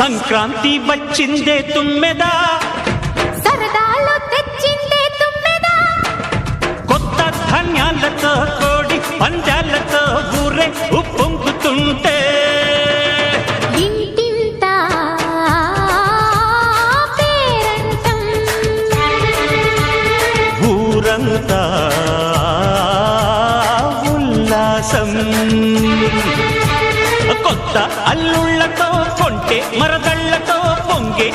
సంక్రాంతి వచ్చిందే తుమ్మెదా, సరదాలో తెచ్చిందే తుమ్మెదా, కొత్త ధాన్యాలతో కోడి పందాలతో ఊరే ఉప్పొంగుతుంటే ఇంటింత పేరంటం, ఊరంతా ఉల్లాసం. కొత్త అల్లుళ్ళతో కొంటే మరదళ్లతో పొంగే